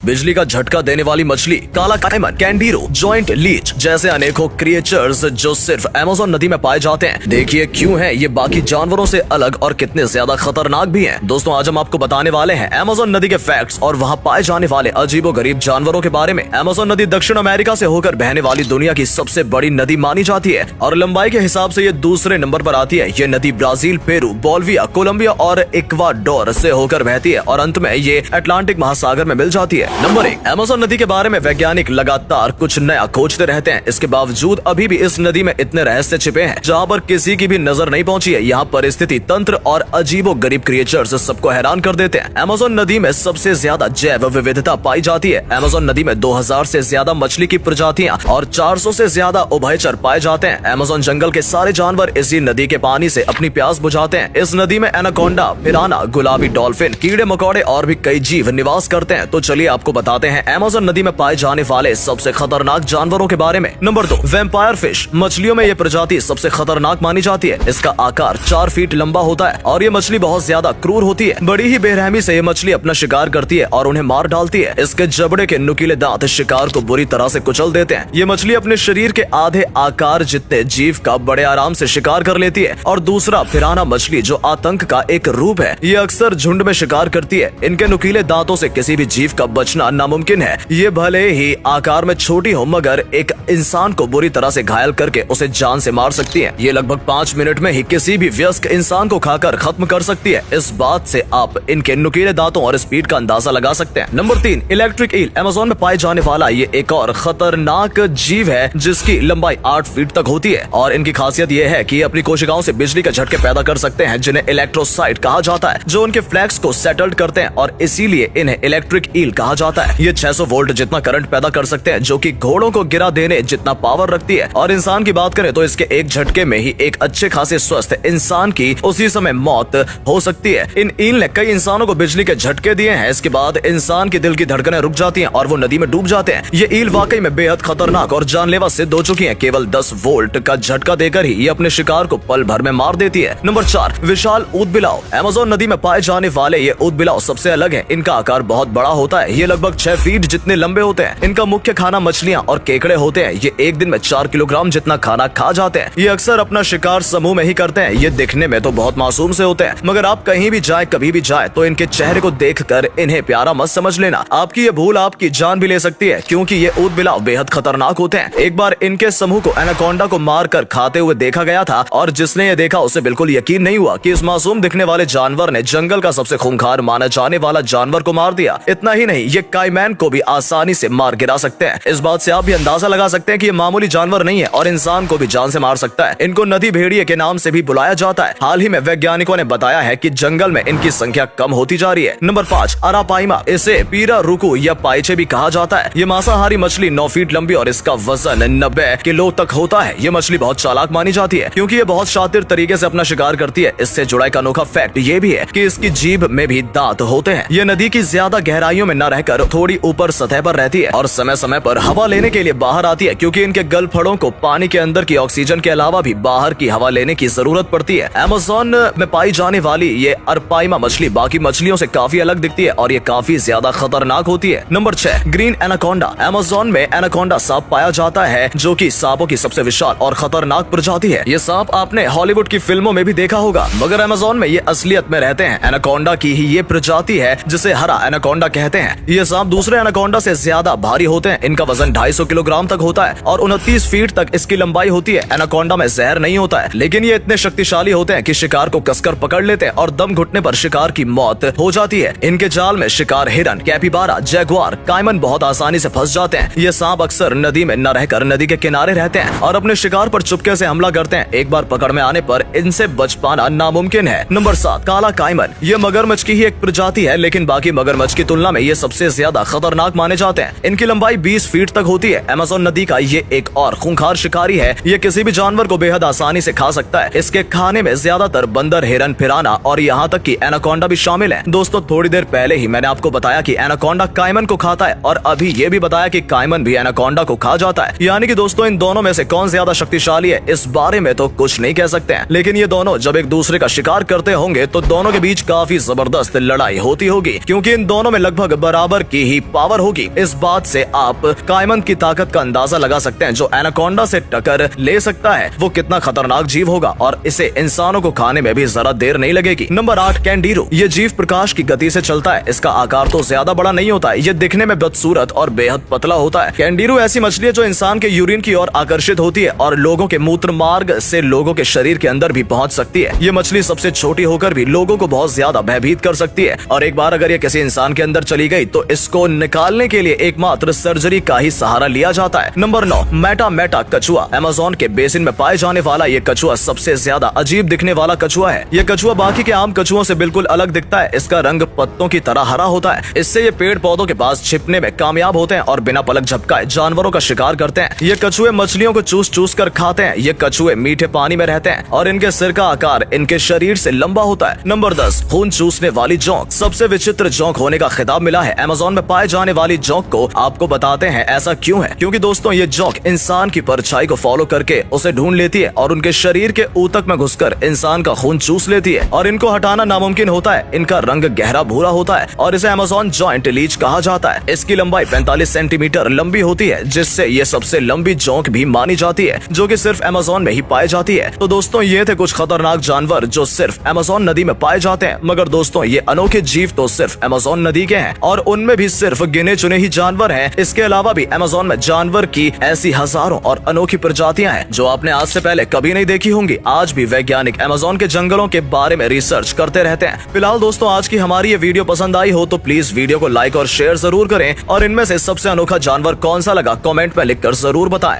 बिजली का झटका देने वाली मछली, काला काइमन, कैंडीरो, जॉइंट लीच जैसे अनेकों क्रिएचर्स जो सिर्फ अमेज़न नदी में पाए जाते हैं। देखिए क्यों है ये बाकी जानवरों से अलग और कितने ज्यादा खतरनाक भी हैं। दोस्तों आज हम आपको बताने वाले हैं अमेज़न नदी के फैक्ट्स और वहाँ पाए जाने वाले अजीबोगरीब जानवरों के बारे में। अमेज़न नदी दक्षिण अमेरिका से होकर बहने वाली दुनिया की सबसे बड़ी नदी मानी जाती है और लंबाई के हिसाब से ये दूसरे नंबर पर आती है। ये नदी ब्राजील, पेरू, बोलिविया, कोलंबिया और इक्वाडोर से होकर बहती है और अंत में ये अटलांटिक महासागर में मिल जाती है। नंबर 1, अमेज़न नदी के बारे में वैज्ञानिक लगातार कुछ नया खोजते रहते हैं। इसके बावजूद अभी भी इस नदी में इतने रहस्य छिपे हैं जहाँ पर किसी की भी नजर नहीं पहुंची है। यहाँ परिस्थिति तंत्र और अजीबोगरीब क्रिएचर्स सबको हैरान कर देते हैं। अमेज़न नदी में सबसे ज्यादा जैव विविधता पाई जाती है। अमेज़न नदी में 2000 से ज्यादा मछली की प्रजातियां और 400 से ज्यादा उभयचर पाए जाते हैं। अमेज़न जंगल के सारे जानवर इसी नदी के पानी से अपनी प्यास बुझाते हैं। इस नदी में एनाकोंडा, पिराना, गुलाबी डॉल्फिन, कीड़े मकोड़े और भी कई जीव निवास करते हैं। तो चलिए आपको बताते हैं अमेज़न नदी में पाए जाने वाले सबसे खतरनाक जानवरों के बारे में। Number 2, vampire fish. मछलियों में ये प्रजाति सबसे खतरनाक मानी जाती है। इसका आकार 4 फीट लंबा होता है और ये मछली बहुत ज्यादा क्रूर होती है। बड़ी ही बेरहमी से ये मछली अपना शिकार करती है और उन्हें मार डालती है। इसके जबड़े के नुकीले दांत शिकार को बुरी तरह से कुचल देते हैं। ये मछली अपने शरीर के आधे आकार जितने जीव का बड़े आराम से शिकार कर लेती है। और दूसरा, पिराना मछली जो आतंक का एक रूप है। ये अक्सर झुंड में शिकार करती है। इनके नुकीले दांतों से किसी भी जीव का बचना नामुमकिन है। ये भले ही आकार में छोटी हो मगर एक इंसान को बुरी तरह से घायल करके उसे जान से मार सकती है। ये लगभग 5 मिनट में ही किसी भी वयस्क इंसान को खाकर खत्म कर सकती है। इस बात से आप इनके नुकीले दांतों और स्पीड का अंदाजा लगा सकते हैं। Number 3, electric eel. अमेज़न में पाए जाने वाला ये एक और खतरनाक जीव है जिसकी लंबाई 8 फीट तक होती है और इनकी खासियत ये है कि ये अपनी कोशिकाओं से बिजली के झटके पैदा कर सकते हैं जिन्हें इलेक्ट्रोसाइट कहा जाता है, जो उनके फ्लैक्स को सेटल्ड करते हैं और इसीलिए इन्हें इलेक्ट्रिक ईल कहा जाता है। ये 600 वोल्ट जितना करंट पैदा कर सकते हैं जो कि घोड़ों को गिरा देने जितना पावर रखती है। और इंसान की बात करें तो इसके एक झटके में ही एक अच्छे खासे स्वस्थ इंसान की उसी समय मौत हो सकती है। इन ईल ने कई इंसानों को बिजली के झटके दिए हैं। इसके बाद इंसान की दिल की धड़कनें रुक जाती हैं और वो नदी में डूब जाते हैं। ये ईल वाकई में बेहद खतरनाक और जानलेवा सिद्ध हो चुकी है। केवल 10 वोल्ट का झटका देकर ही ये अपने शिकार को पल भर में मार देती है। नंबर 4, विशाल ऊदबिलाव। अमेज़न नदी में पाए जाने वाले ये ऊदबिलाव सबसे अलग है। इनका आकार बहुत बड़ा होता है। ये लगभग 6 फीट जितने लंबे होते हैं। इनका मुख्य खाना मछलियां और केकड़े होते हैं। ये एक दिन में 4 किलोग्राम जितना खाना खा जाते हैं। ये अक्सर अपना शिकार समूह में ही करते हैं। ये दिखने में तो बहुत मासूम से होते हैं मगर आप कहीं भी जाए कभी भी जाए तो इनके चेहरे को देखकर इन्हें प्यारा मत समझ लेना। आपकी ये भूल आपकी जान भी ले सकती है क्योंकि ये ऊदबिलाव बेहद खतरनाक होते हैं। एक बार इनके समूह को एनाकोंडा को मारकर खाते हुए देखा गया था और जिसने ये देखा उसे बिल्कुल यकीन नहीं हुआ कि इस मासूम दिखने वाले जानवर ने जंगल का सबसे खूंखार माना जाने वाला जानवर को मार दिया। इतना ही नहीं, ये काइमैन को भी आसानी से मार गिरा सकते हैं। इस बात से आप भी अंदाजा लगा सकते हैं कि ये मामूली जानवर नहीं है और इंसान को भी जान से मार सकता है। इनको नदी भेड़िए के नाम से भी बुलाया जाता है। हाल ही में वैज्ञानिकों ने बताया है कि जंगल में इनकी संख्या कम होती जा रही है। नंबर 5, अरापाइमा। इसे पीरा रुकू या पाइचे भी कहा जाता है। ये मांसाहारी मछली 9 फीट लंबी और इसका वजन 90 किलो तक होता है। ये मछली बहुत चालाक मानी जाती है क्योंकि ये बहुत शातिर तरीके से अपना शिकार करती है। इससे जुड़ा एक अनोखा फैक्ट ये भी है कि इसकी जीभ में भी दांत होते हैं। ये नदी की ज्यादा गहराइयों में न रहकर थोड़ी ऊपर सतह पर रहती है और समय समय पर हवा लेने के लिए बाहर आती है क्योंकि इनके गलफड़ों को पानी के अंदर की ऑक्सीजन के अलावा भी बाहर की हवा लेने की जरूरत पड़ती है। अमेज़न में पाई जाने वाली ये अरापाइमा मछली बाकी मछलियों से काफी अलग दिखती है और ये काफी ज्यादा खतरनाक होती है। Number 6, green anaconda. अमेज़न में एनाकोंडा सांप पाया जाता है जो कि सांपों की सबसे विशाल और खतरनाक प्रजाति है। ये सांप आपने हॉलीवुड की फिल्मों में भी देखा होगा मगर अमेज़न में ये असलियत में रहते हैं। एनाकोंडा की ही ये प्रजाति है जिसे हरा एनाकोंडा कहते हैं। ये सांप दूसरे एनाकोंडा से ज्यादा भारी होते हैं। इनका वजन 250 किलोग्राम तक होता है और 29 फीट तक इसकी लंबाई होती है। एनाकोंडा में जहर नहीं होता है लेकिन ये इतने शक्तिशाली होते हैं कि शिकार को कसकर पकड़ लेते हैं और दम घुटने पर शिकार की मौत हो जाती है। इनके जाल में शिकार हिरन, कैपिबारा, जैगुआर, काइमन बहुत आसानी से फंस जाते हैं। ये सांप अक्सर नदी में न रहकर नदी के किनारे रहते हैं और अपने शिकार पर चुपके से हमला करते हैं। एक बार पकड़ में आने पर इनसे बच पाना नामुमकिन है। नंबर 7, काला काइमन। ये मगरमच्छ की ही एक प्रजाति है लेकिन बाकी मगरमच्छ की तुलना में ये सबसे ज्यादा खतरनाक माने जाते हैं। इनकी लंबाई 20 फीट तक होती है। अमेज़न नदी का ये एक और खूंखार शिकारी है। ये किसी भी जानवर को बेहद आसानी से खा सकता है। इसके खाने में ज्यादातर बंदर, हिरन, पिराना और यहाँ तक कि एनाकोंडा भी शामिल है। दोस्तों थोड़ी देर पहले ही मैंने आपको बताया कि एनाकोंडा काइमन को खाता है और अभी ये भी बताया कि काइमन भी एनाकोंडा को खा जाता है। यानी कि दोस्तों इन दोनों में से कौन ज्यादा शक्तिशाली है इस बारे में तो कुछ नहीं कह सकते हैं लेकिन ये दोनों जब एक दूसरे का शिकार करते होंगे तो दोनों के बीच काफी जबरदस्त लड़ाई होती होगी क्योंकि इन दोनों में लगभग बराबर जानवर की ही पावर होगी। इस बात से आप कायमन की ताकत का अंदाजा लगा सकते हैं। जो एनाकोंडा से टक्कर ले सकता है वो कितना खतरनाक जीव होगा और इसे इंसानों को खाने में भी जरा देर नहीं लगेगी। नंबर 8 कैंडीरो। ये जीव प्रकाश की गति से चलता है। इसका आकार तो ज्यादा बड़ा नहीं होता है, ये दिखने में बदसूरत और बेहद पतला होता है। कैंडीरो ऐसी मछली है जो इंसान के यूरिन की ओर आकर्षित होती है और लोगों के मूत्र मार्ग से लोगों के शरीर के अंदर भी पहुंच सकती है। ये मछली सबसे छोटी होकर भी लोगों को बहुत ज्यादा भयभीत कर सकती है और एक बार अगर ये किसी इंसान के अंदर चली गई तो इसको निकालने के लिए एकमात्र सर्जरी का ही सहारा लिया जाता है। नंबर 9 मेटा कछुआ। अमेज़न के बेसिन में पाए जाने वाला ये कछुआ सबसे ज्यादा अजीब दिखने वाला कछुआ है। ये कछुआ बाकी के आम कछुओं से बिल्कुल अलग दिखता है। इसका रंग पत्तों की तरह हरा होता है। इससे ये पेड़ पौधों के पास छिपने में कामयाब होते हैं और बिना पलक झपकाए जानवरों का शिकार करते हैं। ये कछुए मछलियों को चूस चूस कर खाते हैं। ये कछुए मीठे पानी में रहते हैं और इनके सिर का आकार इनके शरीर से लंबा होता है। नंबर 10 खून चूसने वाली जोंक। सबसे विचित्र जोंक होने का खिताब मिला है अमेज़न में पाए जाने वाली जोंक को। आपको बताते हैं ऐसा क्यों है। क्योंकि दोस्तों ये जोंक इंसान की परछाई को फॉलो करके उसे ढूंढ लेती है और उनके शरीर के ऊतक में घुसकर इंसान का खून चूस लेती है और इनको हटाना नामुमकिन होता है। इनका रंग गहरा भूरा होता है और इसे अमेज़न जॉइंट लीच कहा जाता है। इसकी लंबाई 45 सेंटीमीटर लंबी होती है, जिससे ये सबसे लंबी जोंक भी मानी जाती है, जो कि सिर्फ अमेज़न में ही पाई जाती है। तो दोस्तों ये थे कुछ खतरनाक जानवर जो सिर्फ अमेज़न नदी में पाए जाते हैं। मगर दोस्तों ये अनोखे जीव तो सिर्फ अमेज़न नदी के हैं और उनमें भी सिर्फ गिने चुने ही जानवर हैं। इसके अलावा भी अमेज़न में जानवर की ऐसी हजारों और अनोखी प्रजातियां हैं जो आपने आज से पहले कभी नहीं देखी होंगी। आज भी वैज्ञानिक अमेज़न के जंगलों के बारे में रिसर्च करते रहते हैं। फिलहाल दोस्तों आज की हमारी ये वीडियो पसंद आई हो तो प्लीज वीडियो को लाइक और शेयर जरूर करें और इनमें से सबसे अनोखा जानवर कौन सा लगा कमेंट में लिखकर जरूर बताएं।